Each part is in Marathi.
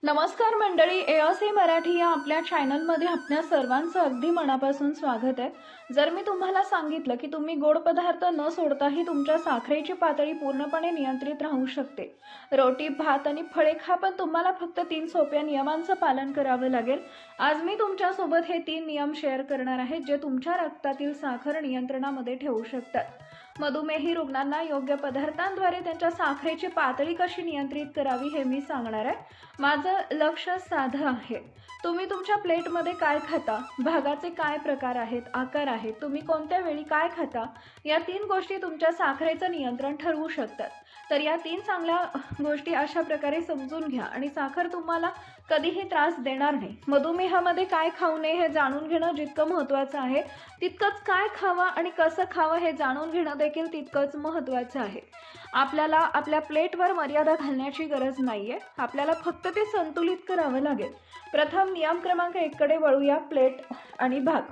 नमस्कार मंडळी, एओसी मराठी या आपल्या चॅनलमध्ये आपल्या सर्वांचं अगदी मनापासून स्वागत आहे। जर मी तुम्हाला सांगितलं की तुम्ही गोड पदार्थ न सोडताही तुमच्या साखरेची पातळी पूर्णपणे नियंत्रित राहू शकते, रोटी, भात आणि फळे खा, पण तुम्हाला फक्त 3 सोप्या नियमांचं पालन करावं लागेल। आज मी तुमच्यासोबत हे 3 नियम शेअर करणार आहे जे तुमच्या रक्तातील साखर नियंत्रणामध्ये ठेवू शकतात। मधुमेही रुग्णांना योग्य पदार्थांद्वारे त्यांच्या साखरेची पातळी कशी नियंत्रित करावी हे मी सांगणार आहे। माझं लक्ष साधं आहे। तुम्ही तुमच्या प्लेटमध्ये काय खाता, भागाचे काय प्रकार आहेत, आकार आहेत, तुम्ही कोणत्या वेळी काय खाता, या 3 गोष्टी तुमच्या साखरेचं नियंत्रण ठरवू शकतात। तर या 3 चांगल्या गोष्टी अशा प्रकारे समजून घ्या आणि साखर तुम्हाला कधीही त्रास देणार नाही। मधुमेहामध्ये काय खाऊ नये हे जाणून घेणं जितकं महत्त्वाचं आहे, तितकंच काय खावं आणि कसं खावं हे जाणून घेणं देखील तितकंच महत्त्वाचं आहे। आपल्याला आपल्या प्लेटवर मर्यादा घालण्याची गरज नाहीये, आपल्याला फक्त ते संतुलित करावं लागेल। प्रथम नियम क्रमांक 1 कडे वळूया, प्लेट आणि भाग।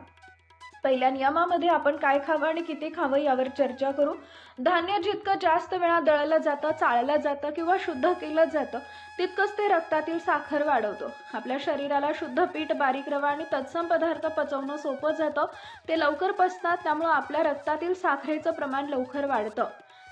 पहिल्या नियमामध्ये आपण काय खावं आणि किती खावं यावर चर्चा करू। धान्य जितकं जास्त वेळा दळलं जातं, चाळलं जातं किंवा शुद्ध केलं जातं, तितकंच ते रक्तातील साखर वाढवतो। आपल्या शरीराला शुद्ध पीठ, बारीक रवा आणि तत्सम पदार्थ पचवणं सोपं जातं, ते लवकर पचतात, त्यामुळे आपल्या रक्तातील साखरेचं प्रमाण लवकर वाढतं।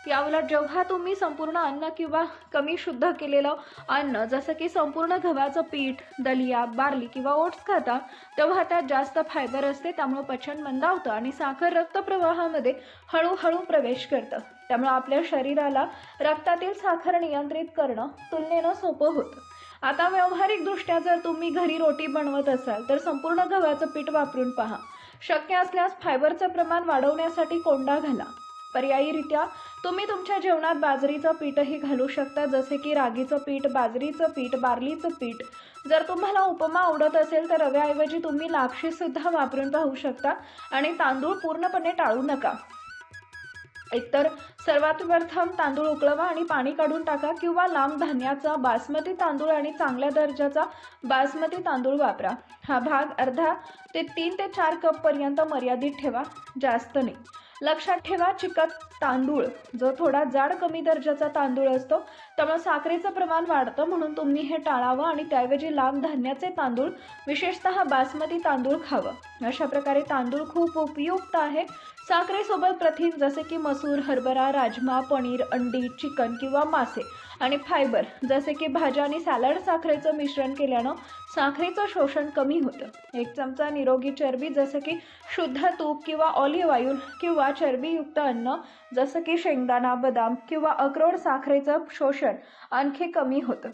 याउलट जेव्हा तुम्ही संपूर्ण अन्न किंवा कमी शुद्ध केलेलं अन्न जसं की संपूर्ण गव्हाचं पीठ, दलिया, बार्ली किंवा ओट्स खाता, तेव्हा त्यात जास्त फायबर असते, त्यामुळे पचन मंदावतं आणि साखर रक्तप्रवाहामध्ये हळूहळू प्रवेश करतं। त्यामुळे आपल्या शरीराला रक्तातील साखर नियंत्रित करणं तुलनेनं सोपं होतं। आता व्यावहारिकदृष्ट्या जर तुम्ही घरी रोटी बनवत असाल तर संपूर्ण गव्हाचं पीठ वापरून पहा। शक्य असल्यास फायबरचं प्रमाण वाढवण्यासाठी कोंडा घाला। पर्यायीरित्या तुम्ही तुमच्या जेवणात बाजरीचं पीठही घालू शकता, जसे की रागीचं पीठ, बाजरीचं पीठ, बार्लीचं पीठ। जर तुम्हाला उपमा आवडत असेल तर रव्याऐवजी तुम्ही लापशी सुद्धा वापरून पाहू शकता आणि तांदूळ पूर्णपणे टाळू नका। एकतर सर्वात प्रथम तांदूळ उकळवा आणि पाणी काढून टाका, किंवा लांब धान्याचा बासमती तांदूळ आणि चांगल्या दर्जाचा बासमती तांदूळ वापरा। हा भाग अर्धा ते 3 ते 4 कप पर्यंत मर्यादित ठेवा, जास्त नाही। लक्षात ठेवा, चिकट तांदूळ जो थोडा जाड कमी दर्जाचा तांदूळ असतो, त्यामुळे साखरेचं प्रमाण वाढतं, म्हणून तुम्ही हे टाळावं आणि त्याऐवजी लांब धान्याचे तांदूळ, विशेषतः बासमती तांदूळ खावं। अशा प्रकारे तांदूळ खूप उपयुक्त आहे। साखरेसोबत प्रथिन जसे की मसूर, हरभरा, राजमा, पनीर, अंडी, चिकन किंवा मासे आणि फायबर जसे की भाज्या आणि सॅलड साखरेचं मिश्रण केल्यानं साखरेचं शोषण कमी होतं। 1 चमचा निरोगी चरबी जसे की शुद्ध तूप किंवा ऑलिव्ह ऑइल किंवा चरबीयुक्त अन्न जसं की शेंगदाणा, बदाम किंवा अक्रोड साखरेचं शोषण आणखी कमी होतं।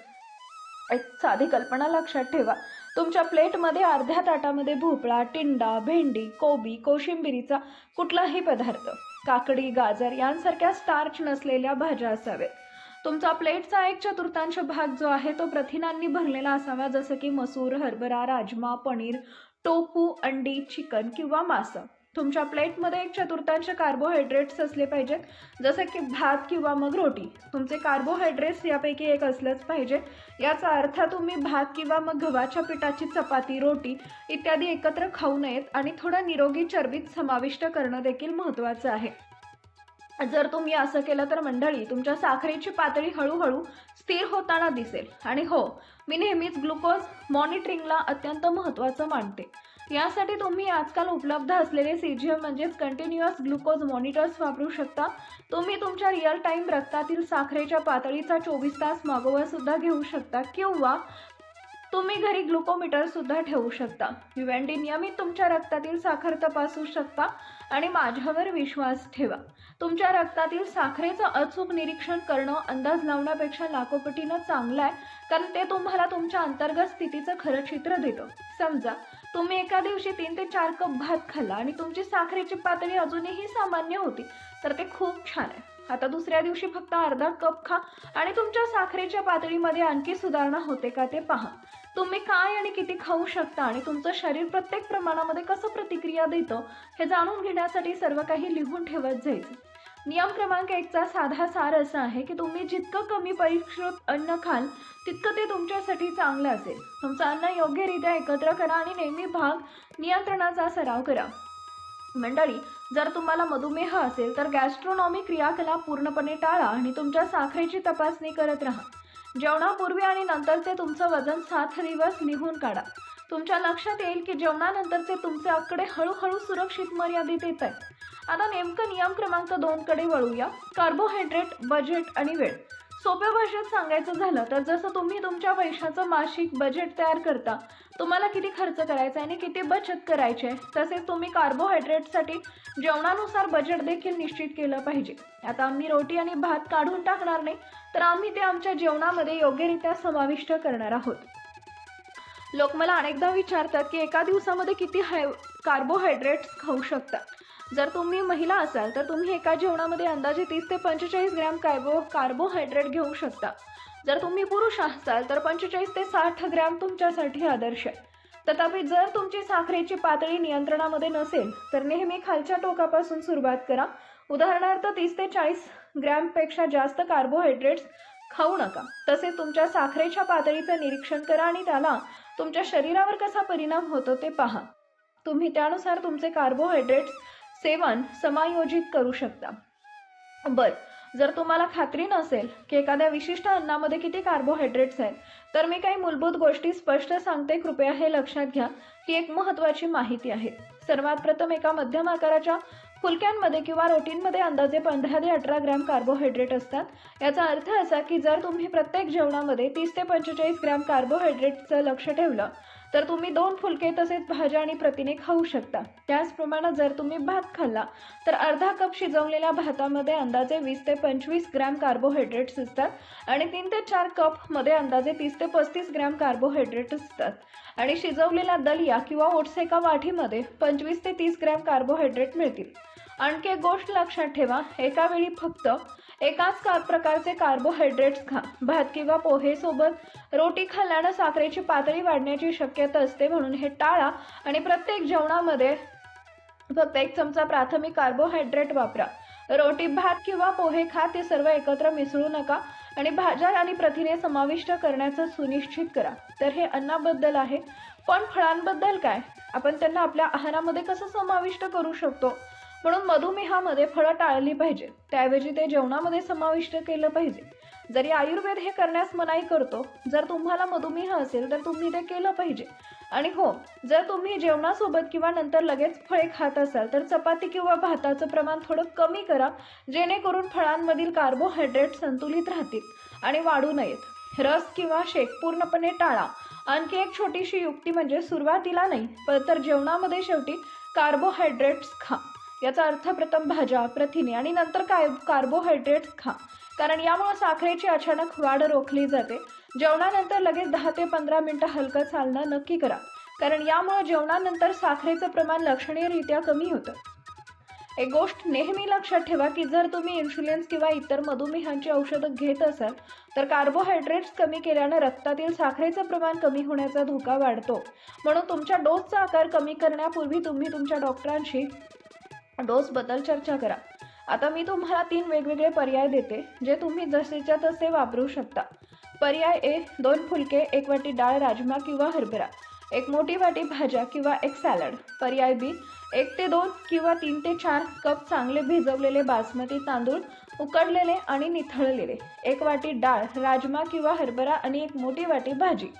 एक साधी कल्पना लक्षात ठेवा, तुमच्या प्लेटमध्ये अर्ध्या ताटामध्ये भोपळा, टिंडा, भेंडी, कोबी, कोशिंबिरीचा कुठलाही पदार्थ, काकडी, गाजर यांसारख्या स्टार्च नसलेल्या भाज्या असाव्यात। तुमचा प्लेटचा 1/4 भाग जो आहे तो प्रथिनांनी भरलेला असावा, जसं की मसूर, हरभरा, राजमा, पनीर, टोफू, अंडी, चिकन किंवा मांस। तुमच्या प्लेटमध्ये 1/4 कार्बोहायड्रेट्स असले पाहिजेत, जसं की भात किंवा मग रोटी। तुमचे कार्बोहायड्रेट्स यापैकी एक असलंच पाहिजे। याचा अर्थ तुम्ही भात किंवा मग गव्हाच्या पिठाची चपाती, रोटी इत्यादी एकत्र खाऊ नयेत आणि थोडं निरोगी चरबीत समाविष्ट करणं देखील महत्त्वाचं आहे। जर तुम्ही असं केलं तर मंडळी, तुमच्या साखरेची पातळी हळूहळू स्थिर होताना दिसेल। आणि हो, मी नेहमीच ग्लुकोज मॉनिटरिंगला अत्यंत महत्त्वाचं मानते। यासाठी तुम्ही आजकाल उपलब्ध असलेले CGM म्हणजेच कंटिन्युअस ग्लुकोज मॉनिटर्स वापरू शकता। तुम्ही तुमच्या रिअल टाईम रक्तातील साखरेच्या पातळीचा 24 तास मागोवा सुद्धा घेऊ शकता, किंवा तुम्ही घरी ग्लुकोमीटर सुद्धा ठेवू शकता। UND नियमित तुमच्या रक्तातील साखर तपासू शकता आणि माझ्यावर विश्वास ठेवा। तुमच्या रक्तातील साखरेचं अचूक निरीक्षण करणं अंदाज लावण्यापेक्षा लाखो पटीनं चांगलं आहे, कारण ते तुम्हाला तुमच्या अंतर्गत स्थितीचं खरं चित्र देतं। समजा तुम्ही एका दिवशी 3 ते 4 कप भात खाल्ला आणि तुमची साखरेची पातळी अजूनही सामान्य होती, तर ते खूप छान आहे। आता दुसऱ्या दिवशी फक्त अर्धा कप खा आणि तुमच्या साखरेच्या पातळीमध्ये आणखी सुधारणा होते का ते पहा। तुम्ही काय आणि किती खाऊ शकता आणि तुमचं शरीर प्रत्येक प्रमाणामध्ये कसं प्रतिक्रिया देतं हे जाणून घेण्यासाठी सर्व काही लिहून ठेवत जायचं। नियम क्रमांक 1 चा साधा सार असा आहे की तुम्ही जितकं कमी परिष्कृत अन्न खाल तितकं ते तुमच्यासाठी चांगलं असेल। तुमचं अन्न योग्यरित्या एकत्र करा आणि नेहमी भाग नियंत्रणाचा सराव करा। मंडळी, जर तुम्हाला मधुमेह असेल तर गॅस्ट्रोनॉमी क्रियाकलाप पूर्णपणे टाळा आणि तुमच्या साखरेची तपासणी करत राहा। जेवणापूर्वी आणि नंतरचे तुमचं वजन 7 दिवस लिहून काढा. तुमच्या लक्षात येईल की जेवणानंतरचे तुमचे आकडे हळूहळू सुरक्षित मर्यादित येत आहेत. आता नेमकं नियम क्रमांक 2 कडे वळूया. कार्बोहायड्रेट, बजेट आणि वेळ. सोप्या भाषेत सांगायचं झालं तर जसं तुम्ही तुमच्या पैशाचं मासिक बजेट तयार करता, तुम्हाला किती खर्च करायचा आणि किती बचत करायची आहे, तसेच तुम्ही कार्बोहायड्रेटसाठी जेवणानुसार बजेट देखील निश्चित केलं पाहिजे. आता आम्ही रोटी आणि भात काढून टाकणार नाही, तर आम्ही ते आमच्या जेवणामध्ये योग्यरित्या समाविष्ट करणार आहोत. लोक मला अनेकदा विचारतात की एका दिवसामध्ये किती कार्बोहायड्रेट्स खाऊ शकता. जर तुम्ही महिला असाल तर तुम्ही एका जेवणामध्ये अंदाजे 30 ते 45 ग्रॅम कार्बोहायड्रेट घेऊ शकता. जर तुम्ही पुरुष असाल तर 45 ते 60 ग्रॅम तुमच्यासाठी आदर्श आहे. तथापि जर तुमची साखरेची पातळी नियंत्रणामध्ये नसेल तर नेहमी खालच्या टोकापासून सुरुवात करा. उदाहरणार्थ 30 ते 40 ग्रॅमपेक्षा जास्त कार्बोहायड्रेट्स खाऊ नका. तसेच तुमच्या साखरेच्या पातळीचं निरीक्षण करा आणि त्याला तुमच्या शरीरावर कसा परिणाम होतो ते पहा. तुम्ही त्यानुसार तुमचे कार्बोहायड्रेट्स सेवन समायोजित करू शकता. जर तुम्हाला खात्री नसेल की एखाद्या विशिष्ट अन्नामध्ये किती कार्बोहायड्रेट्स आहेत, तर मी काही मूलभूत गोष्टी स्पष्ट सांगते. कृपया हे लक्षात घ्या की एक महत्त्वाची माहिती आहे. सर्वात प्रथम, एका मध्यम आकाराच्या फुलक्यांमध्ये किंवा रोटींमध्ये अंदाजे 15 ते 18 ग्रॅम कार्बोहायड्रेट असतात. याचा अर्थ असा की जर तुम्ही प्रत्येक जेवणामध्ये 30 ते 45 ग्रॅम कार्बोहायड्रेटचं लक्ष ठेवलं तर तुम्ही 2 फुलके तसेच भाज्या आणि प्रथिने खाऊ शकता. त्याचप्रमाणे जर तुम्ही भात खाल्ला तर अर्धा कप शिजवलेल्या भातामध्ये अंदाजे 20 ते 25 ग्रॅम कार्बोहायड्रेट्स असतात आणि 3 ते 4 कपमध्ये अंदाजे 30 ते 35 ग्रॅम कार्बोहायड्रेट असतात. आणि शिजवलेल्या दलिया किंवा ओट्स एका वाटीमध्ये 25 ते 30 ग्रॅम कार्बोहायड्रेट मिळतील. आणखी एक गोष्ट लक्षात ठेवा, एका वेळी फक्त एकाच प्रकारचे कार्बोहायड्रेट्स खा. भात किंवा पोहे सोबत रोटी खाल्ल्यानं साखरेची पातळी वाढण्याची शक्यता असते, म्हणून हे टाळा आणि प्रत्येक जेवणामध्ये फक्त 1 चमचा प्राथमिक कार्बोहायड्रेट वापरा. रोटी, भात किंवा पोहे खा, ते सर्व एकत्र मिसळू नका आणि भाज्या आणि प्रथिने समाविष्ट करण्याचं सुनिश्चित करा. तर हे अन्नाबद्दल आहे, पण फळांबद्दल काय? आपण त्यांना आपल्या आहारामध्ये कसं समाविष्ट करू शकतो? म्हणून मधुमेहामध्ये फळं टाळली पाहिजेत, त्याऐवजी ते जेवणामध्ये समाविष्ट केलं पाहिजे. जरी आयुर्वेद हे करण्यास मनाई करतो, जर तुम्हाला मधुमेह असेल तर तुम्ही ते केलं पाहिजे. आणि हो, जर तुम्ही जेवणासोबत किंवा नंतर लगेच फळे खात असाल तर चपाती किंवा भाताचं प्रमाण थोडं कमी करा, जेणेकरून फळांमधील कार्बोहायड्रेट संतुलित राहतील आणि वाढू नयेत. रस किंवा शेक पूर्णपणे टाळा. आणखी एक छोटीशी युक्ती म्हणजे सुरुवातीला नाही तर जेवणामध्ये शेवटी कार्बोहायड्रेट्स खा. याचा अर्थ प्रथम भाज्या, प्रथिने आणि नंतर कार्बोहायड्रेट्स खा, कारण यामुळे साखरेची अचानक वाढ रोखली जाते. जेवणानंतर लगेच 10 ते 15 मिनिटं हलकं चालणं नक्की करा, कारण यामुळे जेवणानंतर साखरेचं प्रमाण लक्षणीयरित्या कमी होतं. एक गोष्ट नेहमी लक्षात ठेवा की जर तुम्ही इन्शुलिन्स किंवा इतर मधुमेहांची औषधं घेत असाल तर कार्बोहायड्रेट्स कमी केल्यानं रक्तातील साखरेचं प्रमाण कमी होण्याचा धोका वाढतो. म्हणून तुमच्या डोसचा आकार कमी करण्यापूर्वी तुम्ही तुमच्या डॉक्टरांशी डोसबद्दल चर्चा करा. आता मी तुम्हाला 3 वेगवेगळे पर्याय देते, जे तुम्ही जसेच्या तसे वापरू शकता. पर्याय ए, 2 फुलके, 1 वाटी डाळ, राजमा किंवा हरभरा, 1 मोठी वाटी भाज्या किंवा 1 सॅलड. पर्याय बी, 1 ते 2 किंवा 3 ते 4 कप चांगले भिजवलेले बासमती तांदूळ, उकडलेले आणि निथळलेले, 1 वाटी डाळ, राजमा किंवा हरभरा आणि 1 मोठी वाटी भाजी.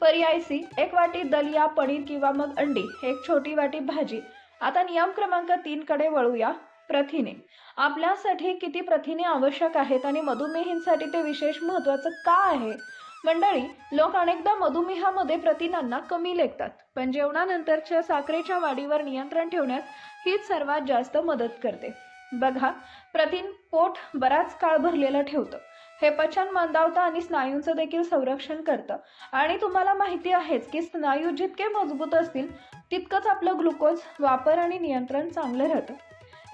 पर्याय सी, 1 वाटी दलिया, पनीर किंवा मग अंडी, 1 छोटी वाटी भाजी. आता नियम क्रमांक 3 कडे वळूया. प्रथिने. आपल्यासाठी किती प्रथिने आवश्यक आहेत आणि मधुमेहींसाठी ते विशेष महत्त्वाचं का आहे? मंडळी, लोक अनेकदा मधुमेहामध्ये प्रथिनांना कमी लेखतात, पण जेवणानंतरच्या साखरेच्या वाढीवर नियंत्रण ठेवण्यास हीच सर्वात जास्त मदत करते. बघा, प्रथिन पोट बराच काळ भरलेलं ठेवतं. हे पचन मंदावतं आणि स्नायूंचं देखील संरक्षण करतं. आणि तुम्हाला माहिती आहेच की स्नायू जितके मजबूत असतील तितकंच आपलं ग्लुकोज वापर आणि नियंत्रण चांगलं राहतं.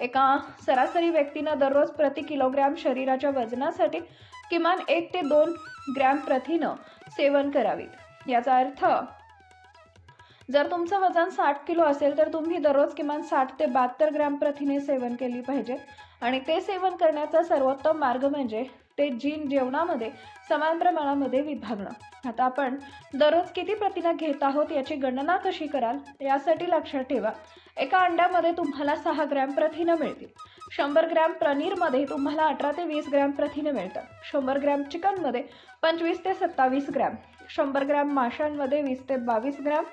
एका सरासरी व्यक्तीनं दररोज प्रति किलोग्रॅम शरीराच्या वजनासाठी किमान 1 ते 2 ग्रॅम प्रथिनं सेवन करावीत. याचा अर्थ जर तुमचं वजन 60 किलो असेल तर तुम्ही दररोज किमान 60 ते 72 ग्रॅम प्रथिने सेवन केली पाहिजे. आणि ते सेवन करण्याचा सर्वोत्तम मार्ग म्हणजे ते जेवणामध्ये समान प्रमाणामध्ये विभागणं. आता आपण दररोज किती प्रथिने घेत आहोत याची गणना कशी कराल? यासाठी लक्षात ठेवा, एका अंड्यामध्ये तुम्हाला 6 ग्रॅम प्रथिने मिळतील. 100 ग्रॅम पनीरमध्ये तुम्हाला 18 ते 20 ग्रॅम प्रथिने मिळतात. 100 ग्रॅम चिकनमध्ये 25 ते 27 ग्रॅम. 100 ग्रॅम माशांमध्ये 20 ते 22 ग्रॅम.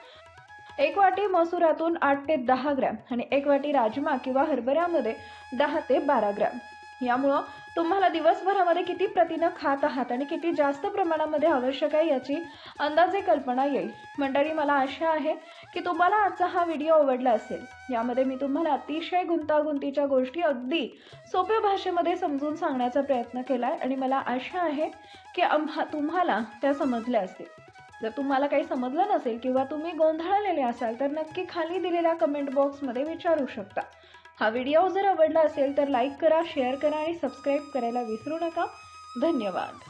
1 वाटी मसुरातून 8 ते 10 ग्रॅम आणि 1 वाटी राजमा किंवा हरभऱ्यामध्ये 10 ते 12 ग्रॅम. यामुळं तुम्हाला दिवसभरामध्ये किती प्रथिनं खात आहात आणि किती जास्त प्रमाणामध्ये आवश्यक आहे याची अंदाजे कल्पना येईल. मंडळी, मला आशा आहे की तुम्हाला आजचा हा व्हिडिओ आवडला असेल. यामध्ये मी तुम्हाला अतिशय गुंतागुंतीच्या गोष्टी अगदी सोप्या भाषेमध्ये समजून सांगण्याचा प्रयत्न केला आहे आणि मला आशा आहे की तुम्हाला त्या समजल्या असतील. जर तुम्हाला काही समजलं नसेल किंवा तुम्ही गोंधळलेले असाल तर नक्की खाली दिलेल्या कमेंट बॉक्समध्ये विचारू शकता. हा व्हिडिओ जर आवडला असेल तर लाईक करा, शेअर करा आणि सबस्क्राईब करायला विसरू नका. धन्यवाद.